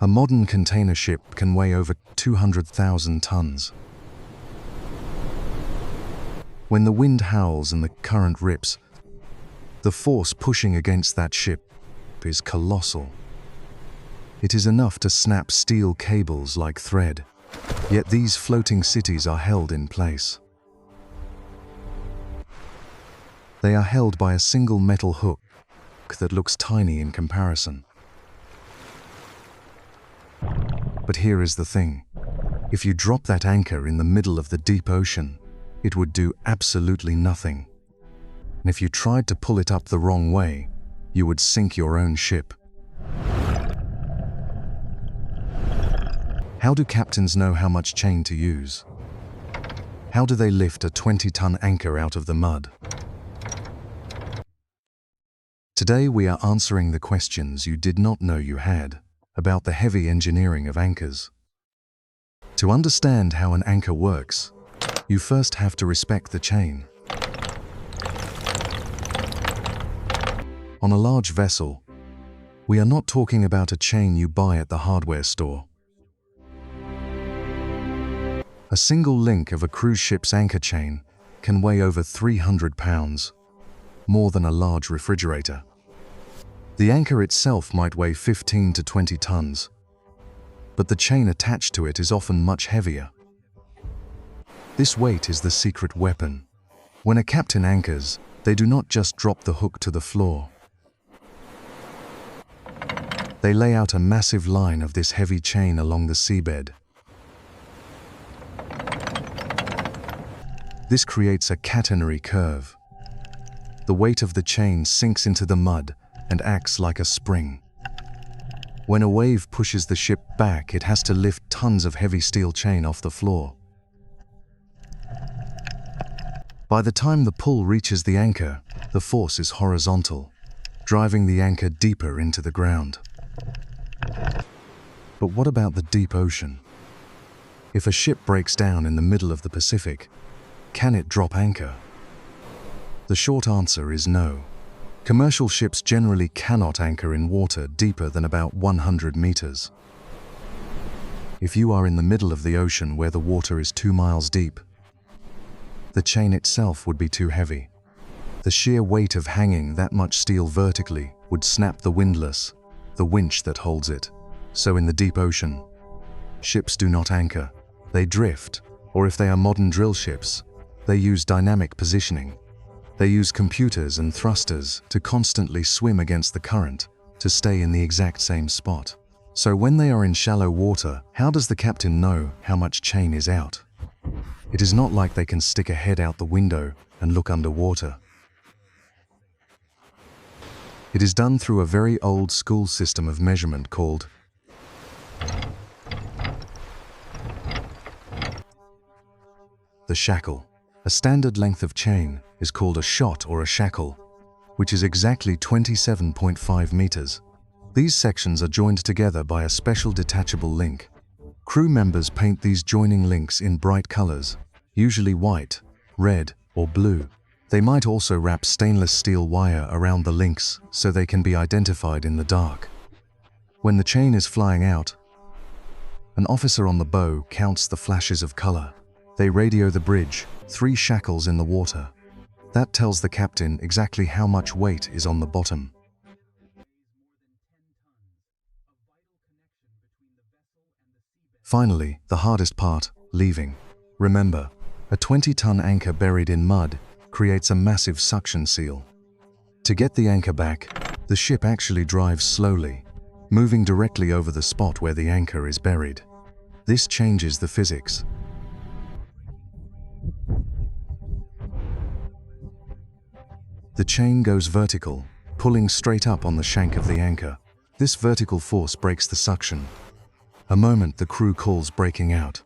A modern container ship can weigh over 200,000 tons. When the wind howls and the current rips, the force pushing against that ship is colossal. It is enough to snap steel cables like thread, yet these floating cities are held in place. They are held by a single metal hook that looks tiny in comparison. But here is the thing. If you drop that anchor in the middle of the deep ocean, it would do absolutely nothing. And if you tried to pull it up the wrong way, you would sink your own ship. How do captains know how much chain to use? How do they lift a 20-ton anchor out of the mud? Today we are answering the questions you did not know you had about the heavy engineering of anchors. To understand how an anchor works, you first have to respect the chain. On a large vessel, we are not talking about a chain you buy at the hardware store. A single link of a cruise ship's anchor chain can weigh over 300 pounds, more than a large refrigerator. The anchor itself might weigh 15 to 20 tons, but the chain attached to it is often much heavier. This weight is the secret weapon. When a captain anchors, they do not just drop the hook to the floor. They lay out a massive line of this heavy chain along the seabed. This creates a catenary curve. The weight of the chain sinks into the mud and acts like a spring. When a wave pushes the ship back, it has to lift tons of heavy steel chain off the floor. By the time the pull reaches the anchor, the force is horizontal, driving the anchor deeper into the ground. But what about the deep ocean? If a ship breaks down in the middle of the Pacific, can it drop anchor? The short answer is no. Commercial ships generally cannot anchor in water deeper than about 100 meters. If you are in the middle of the ocean where the water is 2 miles deep, the chain itself would be too heavy. The sheer weight of hanging that much steel vertically would snap the windlass, the winch that holds it. So in the deep ocean, ships do not anchor. They drift, or if they are modern drill ships, they use dynamic positioning. They use computers and thrusters to constantly swim against the current to stay in the exact same spot. So when they are in shallow water, how does the captain know how much chain is out? It is not like they can stick a head out the window and look underwater. It is done through a very old school system of measurement called the shackle. A standard length of chain is called a shot or a shackle, which is exactly 27.5 meters. These sections are joined together by a special detachable link. Crew members paint these joining links in bright colors, usually white, red, or blue. They might also wrap stainless steel wire around the links so they can be identified in the dark. When the chain is flying out, an officer on the bow counts the flashes of color. They radio the bridge, 3 shackles in the water. That tells the captain exactly how much weight is on the bottom. Finally, the hardest part, leaving. Remember, a 20-ton anchor buried in mud creates a massive suction seal. To get the anchor back, the ship actually drives slowly, moving directly over the spot where the anchor is buried. This changes the physics. The chain goes vertical, pulling straight up on the shank of the anchor. This vertical force breaks the suction, a moment the crew calls breaking out.